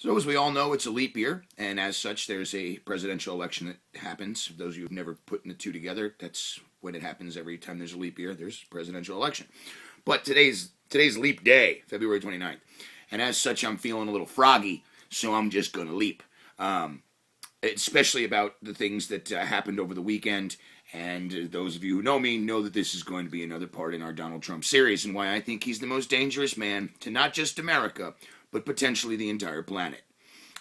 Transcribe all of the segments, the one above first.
So as we all know, it's a leap year, and as such, there's a presidential election that happens. For those of you who've never put the two together, that's when it happens every time there's a leap year. There's a presidential election. But today's leap day, February 29th. And as such, I'm feeling a little froggy, so I'm just going to leap. Especially about the things that happened over the weekend. And those of you who know me know that this is going to be another part in our Donald Trump series and why I think he's the most dangerous man to not just America, but potentially the entire planet.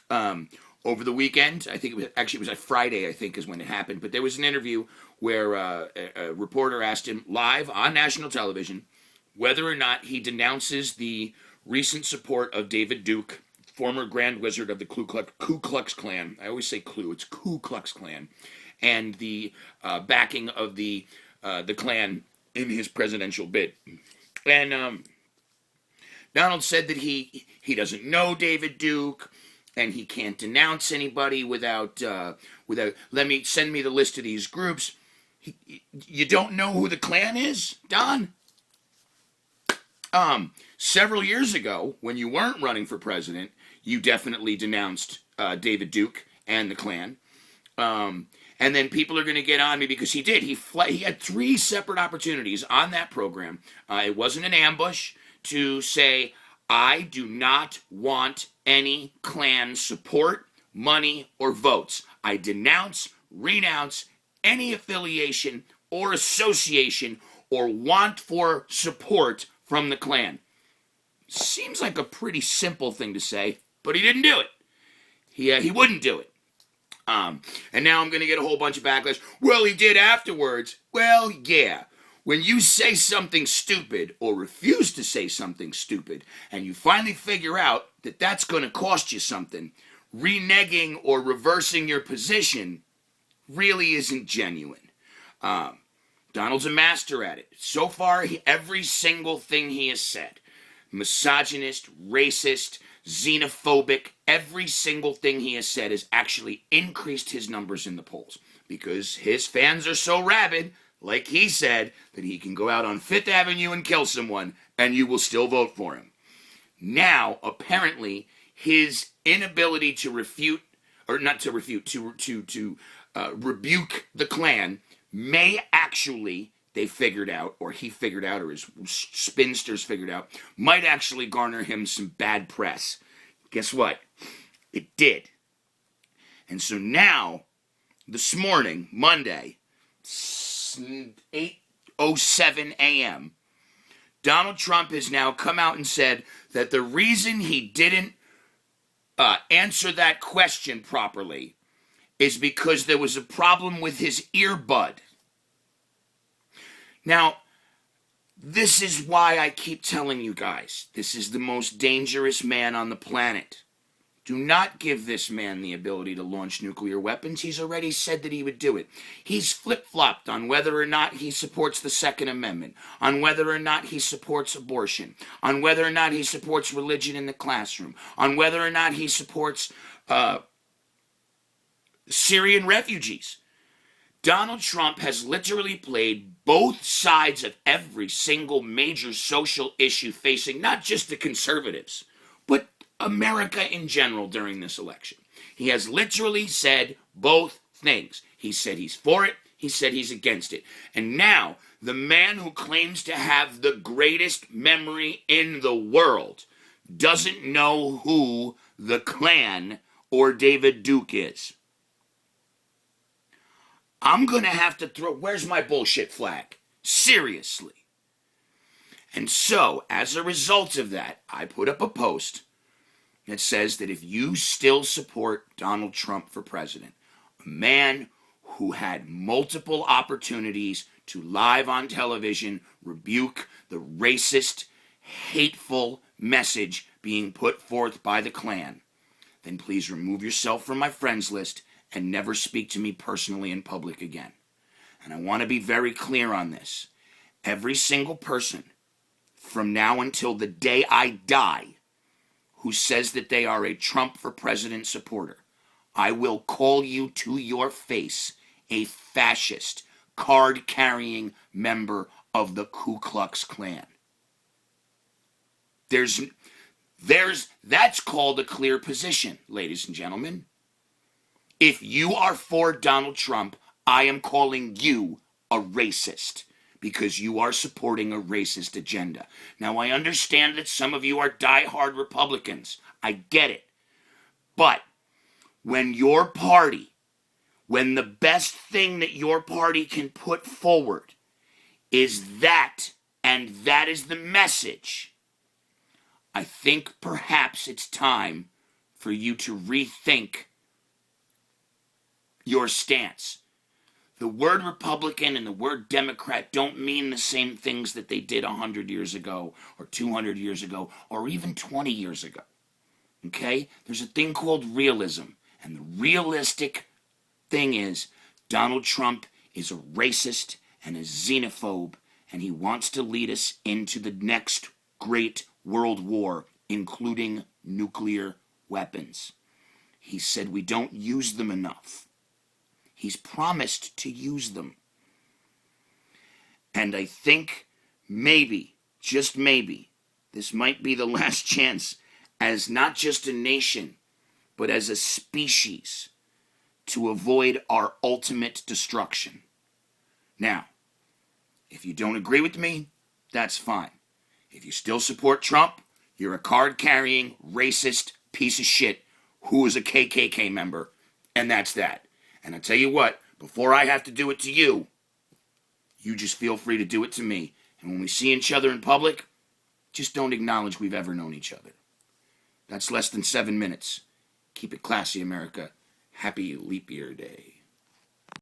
Over the weekend, I think it was a Friday, I think is when it happened, but there was an interview where a reporter asked him live on national television whether or not he denounces the recent support of David Duke, former Grand Wizard of the Ku Klux Klan. I always say Clue, it's Ku Klux Klan, and the backing of the Klan in his presidential bid. And Donald said that he doesn't know David Duke, and he can't denounce anybody without send me the list of these groups. You don't know who the Klan is, Don? Several years ago, when you weren't running for president, you definitely denounced David Duke and the Klan. And then people are going to get on me because he did. He had 3 separate opportunities on that program. It wasn't an ambush to say, I do not want any Klan support, money, or votes. I renounce any affiliation or association or want for support from the Klan. Seems like a pretty simple thing to say, but he didn't do it. He wouldn't do it. And now I'm going to get a whole bunch of backlash. Well, he did afterwards. Well, yeah. When you say something stupid or refuse to say something stupid, and you finally figure out that that's going to cost you something, reneging or reversing your position really isn't genuine. Donald's a master at it. So far, every single thing he has said, misogynist, racist, xenophobic, every single thing he has said has actually increased his numbers in the polls because his fans are so rabid, like he said, that he can go out on Fifth Avenue and kill someone and you will still vote for him. Now, apparently, his inability to rebuke the Klan may actually, they figured out, or he figured out, or his spinsters figured out, might actually garner him some bad press. Guess what? It did. And so now, this morning, Monday, 8:07 a.m., Donald Trump has now come out and said that the reason he didn't answer that question properly is because there was a problem with his earbud. Now, this is why I keep telling you guys, this is the most dangerous man on the planet. Do not give this man the ability to launch nuclear weapons. He's already said that he would do it. He's flip-flopped on whether or not he supports the Second Amendment, on whether or not he supports abortion, on whether or not he supports religion in the classroom, on whether or not he supports Syrian refugees. Donald Trump has literally played both sides of every single major social issue facing not just the conservatives, but America in general during this election. He has literally said both things. He said he's for it. He said he's against it. And now, the man who claims to have the greatest memory in the world doesn't know who the Klan or David Duke is. I'm going to have to where's my bullshit flag? Seriously. And so, as a result of that, I put up a post that says that if you still support Donald Trump for president, a man who had multiple opportunities to live on television rebuke the racist, hateful message being put forth by the Klan, then please remove yourself from my friends list and never speak to me personally in public again. And I want to be very clear on this. Every single person from now until the day I die who says that they are a Trump for president supporter, I will call you to your face a fascist, card-carrying member of the Ku Klux Klan. That's called a clear position, ladies and gentlemen. If you are for Donald Trump, I am calling you a racist because you are supporting a racist agenda. Now, I understand that some of you are diehard Republicans. I get it. But when your party, when the best thing that your party can put forward is that, and that is the message, I think perhaps it's time for you to rethink your stance. The word Republican and the word Democrat don't mean the same things that they did 100 years ago or 200 years ago or even 20 years ago. Okay? There's a thing called realism. And the realistic thing is Donald Trump is a racist and a xenophobe, and he wants to lead us into the next great world war, including nuclear weapons. He said we don't use them enough. He's promised to use them. And I think maybe, just maybe, this might be the last chance as not just a nation, but as a species to avoid our ultimate destruction. Now, if you don't agree with me, that's fine. If you still support Trump, you're a card-carrying, racist piece of shit who is a KKK member, and that's that. And I tell you what, before I have to do it to you, you just feel free to do it to me. And when we see each other in public, just don't acknowledge we've ever known each other. That's less than 7 minutes. Keep it classy, America. Happy Leap Year Day.